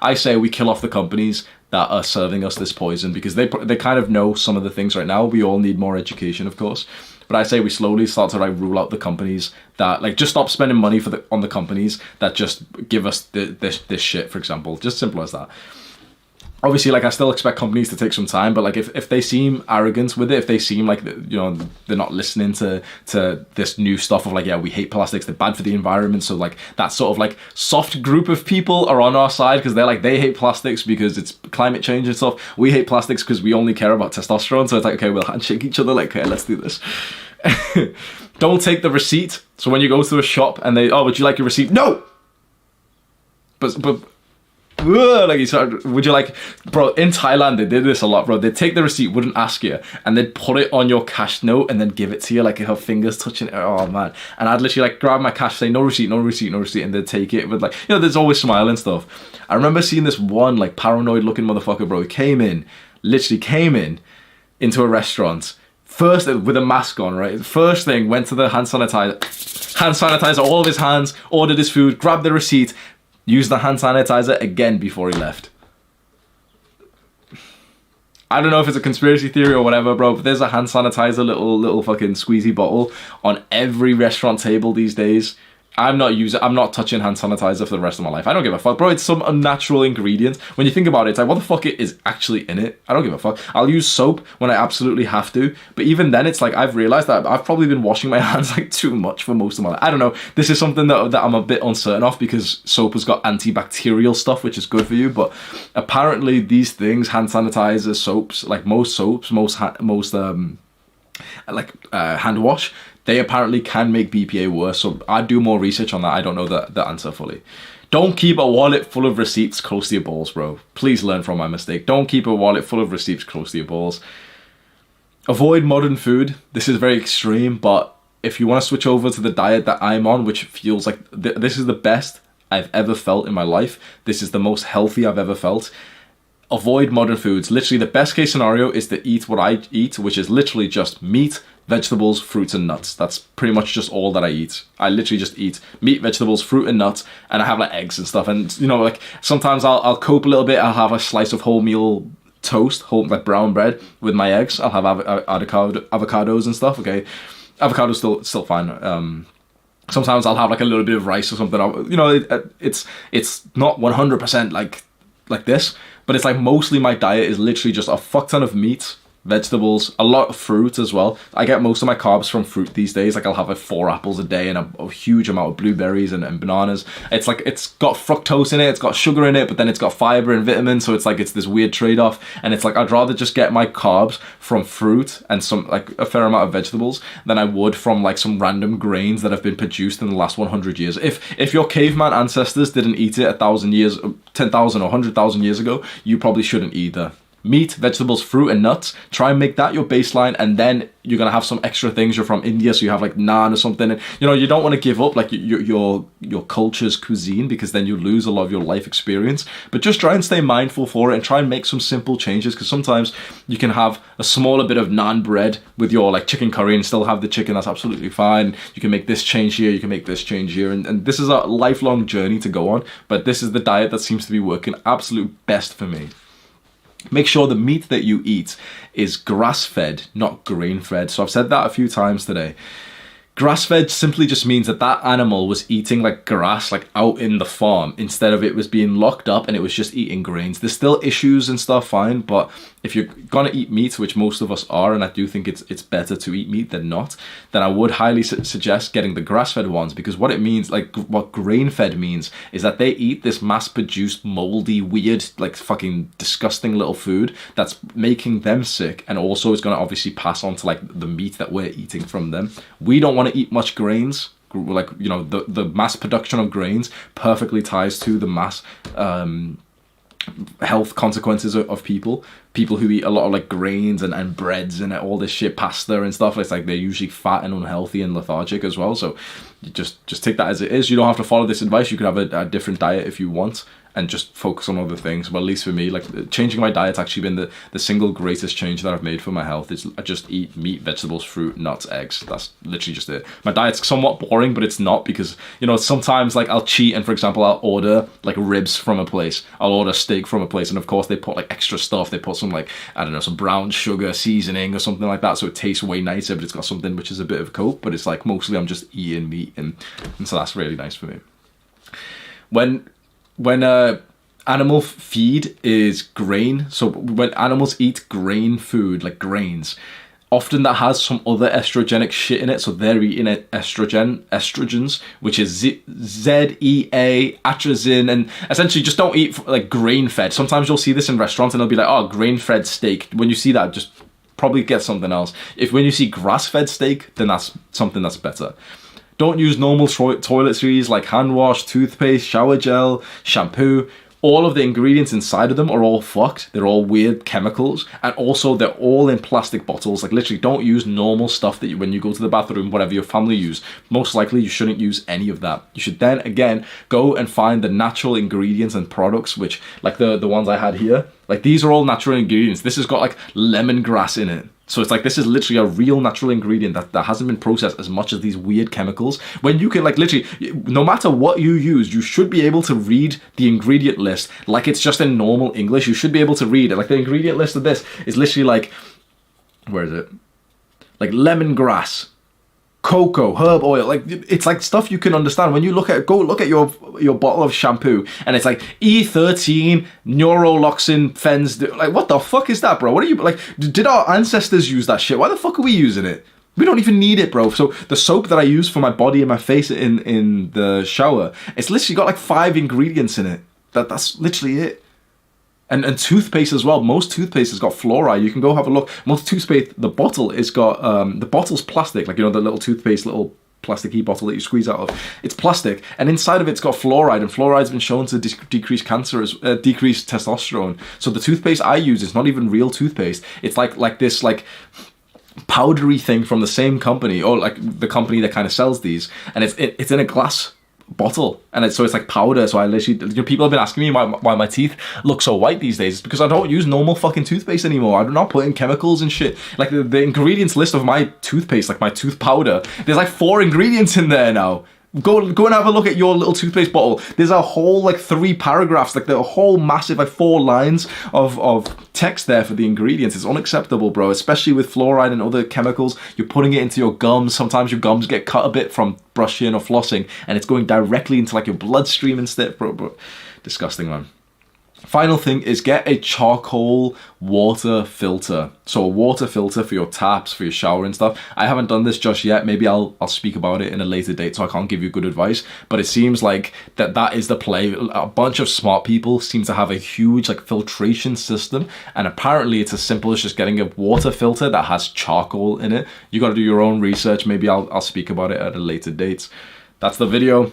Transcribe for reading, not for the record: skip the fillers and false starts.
I say we kill off the companies that are serving us this poison, because they kind of know some of the things right now. We all need more education, of course. But I say we slowly start to like rule out the companies that like just stop spending money on the companies that just give us this shit, for example. Just simple as that. Obviously, like, I still expect companies to take some time, but like if they seem arrogant with it, if they seem like, you know, they're not listening to this new stuff of like, yeah, we hate plastics, they're bad for the environment, so like that sort of like soft group of people are on our side because they're like, they hate plastics because it's climate change and stuff. We hate plastics because we only care about testosterone. So it's like, okay, we'll handshake each other, like, okay, let's do this. Don't take the receipt. So when you go to a shop and they, oh, would you like your receipt? No. But like, would you like, bro, in Thailand they did this a lot, bro. They'd take the receipt, wouldn't ask you, and they'd put it on your cash note and then give it to you, like her fingers touching it. Oh man. And I'd literally like grab my cash, say no receipt, no receipt, no receipt, and they'd take it with like, you know, there's always smile and stuff. I remember seeing this one like paranoid looking motherfucker, bro. He literally came in into a restaurant first with a mask on, right? First thing, went to the hand sanitizer all of his hands, ordered his food, grabbed the receipt, used the hand sanitizer again before he left. I don't know if it's a conspiracy theory or whatever, bro, but there's a hand sanitizer little fucking squeezy bottle on every restaurant table these days. I'm not touching hand sanitizer for the rest of my life. I don't give a fuck, bro. It's some unnatural ingredient. When you think about it, it's like, what the fuck is actually in it? I don't give a fuck. I'll use soap when I absolutely have to. But even then, it's like, I've realized that I've probably been washing my hands like too much for most of my life. I don't know. This is something that I'm a bit uncertain of, because soap has got antibacterial stuff, which is good for you. But apparently these things, hand sanitizer, soaps, like most soaps, hand wash, they apparently can make BPA worse. So I'd do more research on that. I don't know the answer fully. Don't keep a wallet full of receipts close to your balls, bro. Please learn from my mistake. Don't keep a wallet full of receipts close to your balls. Avoid modern food. This is very extreme, but if you want to switch over to the diet that I'm on, which feels like this is the best I've ever felt in my life. This is the most healthy I've ever felt. Avoid modern foods. Literally, the best case scenario is to eat what I eat, which is literally just meat, vegetables, fruits, and nuts. That's pretty much just all that I eat. I literally just eat meat, vegetables, fruit, and nuts, and I have like eggs and stuff. And you know, like sometimes I'll cope a little bit. I'll have a slice of wholemeal toast, like brown bread with my eggs. I'll have avocados and stuff. Okay, avocados still fine. Sometimes I'll have like a little bit of rice or something. You know, it's not 100% like this, but it's like mostly my diet is literally just a fuck ton of meat, vegetables, a lot of fruit as well. I get most of my carbs from fruit these days. Like I'll have like 4 apples a day and a huge amount of blueberries and bananas. It's like, it's got fructose in it, it's got sugar in it, but then it's got fiber and vitamins. So it's like, it's this weird trade-off. And it's like, I'd rather just get my carbs from fruit and some like a fair amount of vegetables than I would from like some random grains that have been produced in the last 100 years. If your caveman ancestors didn't eat it 1,000 years, 10,000 or 100,000 years ago, you probably shouldn't either. Meat, vegetables, fruit, and nuts. Try and make that your baseline, and then you're gonna have some extra things. You're from India, so you have like naan or something. And you know, you don't want to give up like your culture's cuisine, because then you lose a lot of your life experience. But just try and stay mindful for it, and try and make some simple changes, because sometimes you can have a smaller bit of naan bread with your like chicken curry and still have the chicken. That's absolutely fine. You can make this change here, you can make this change here, and this is a lifelong journey to go on. But this is the diet that seems to be working absolute best for me. Make sure the meat that you eat is grass-fed, not grain-fed. So I've said that a few times today. Grass-fed simply just means that that animal was eating like grass, like out in the farm, instead of it was being locked up and it was just eating grains. There's still issues and stuff, fine, but if you're gonna eat meat, which most of us are, and I do think it's better to eat meat than not, then I would highly suggest getting the grass-fed ones, because what it means, like what grain-fed means, is that they eat this mass-produced, moldy, weird, like fucking disgusting little food that's making them sick, and also is gonna obviously pass on to like the meat that we're eating from them. We don't want to eat much grains. Like, you know, the mass production of grains perfectly ties to the mass health consequences of people who eat a lot of like grains and breads and all this shit, pasta and stuff. It's like they're usually fat and unhealthy and lethargic as well. So you just take that as it is. You don't have to follow this advice. You could have a different diet if you want. and just focus on other things. Well, at least for me, like changing my diet's actually been the single greatest change that I've made for my health. Is I just eat meat, vegetables, fruit, nuts, eggs. That's literally just it. My diet's somewhat boring, but it's not, because, you know, sometimes like I'll cheat and, for example, I'll order like ribs from a place. I'll order steak from a place, and of course they put like extra stuff. They put some like, I don't know, some brown sugar seasoning or something like that, so it tastes way nicer, but it's got something which is a bit of coke, but it's like mostly I'm just eating meat, and so that's really nice for me. When animal feed is grain, so when animals eat grain food, like grains, often that has some other estrogenic shit in it, so they're eating estrogens, which is ZEA, atrazine, and essentially just don't eat like grain-fed. Sometimes you'll see this in restaurants and they'll be like, oh, grain-fed steak. When you see that, just probably get something else. When you see grass-fed steak, then that's something that's better. Don't use normal toiletries like hand wash, toothpaste, shower gel, shampoo. All of the ingredients inside of them are all fucked. They're all weird chemicals, and also they're all in plastic bottles. Like literally, don't use normal stuff that when you go to the bathroom, whatever your family use. Most likely, you shouldn't use any of that. You should then again go and find the natural ingredients and products, which like the ones I had here. Like these are all natural ingredients. This has got like lemongrass in it. So it's like, this is literally a real natural ingredient that hasn't been processed as much as these weird chemicals. When you can like literally, no matter what you use, you should be able to read the ingredient list like it's just in normal English. You should be able to read it. Like the ingredient list of this is literally like, where is it? Like lemongrass, cocoa, herb oil, like it's like stuff you can understand. When you look at, go look at your bottle of shampoo, and it's like E13 neuroloxin fens. Like what the fuck is that, bro? What are you like? Did our ancestors use that shit? Why the fuck are we using it? We don't even need it, bro. So the soap that I use for my body and my face in the shower, it's literally got like 5 ingredients in it. That's literally it. And toothpaste as well. Most toothpaste has got fluoride. You can go have a look. Most toothpaste, the bottle is got, the bottle's plastic, like, you know, the little toothpaste, little plasticky bottle that you squeeze out of. It's plastic, and inside of it's got fluoride, and fluoride's been shown to decrease cancer, decrease testosterone. So the toothpaste I use is not even real toothpaste. It's like this, like, powdery thing from the same company, or like the company that kind of sells these, and it's in a glass bottle, and it's like powder. So I literally, you know, people have been asking me why my teeth look so white these days. It's because I don't use normal fucking toothpaste anymore. I do not put in chemicals and shit. Like the ingredients list of my toothpaste, like my tooth powder, there's like 4 ingredients in there now. Go and have a look at your little toothpaste bottle. There's a whole like 3 paragraphs, like the whole massive like 4 lines of text there for the ingredients. It's unacceptable, bro, especially with fluoride and other chemicals. You're putting it into your gums. Sometimes your gums get cut a bit from brushing or flossing, and it's going directly into like your bloodstream and stuff, bro. Disgusting, man. Final thing is get a charcoal water filter. So a water filter for your taps, for your shower and stuff. I haven't done this just yet. Maybe I'll speak about it in a later date, so I can't give you good advice. But it seems like that is the play. A bunch of smart people seem to have a huge like filtration system, and apparently it's as simple as just getting a water filter that has charcoal in it. You got to do your own research. Maybe I'll speak about it at a later date. That's the video.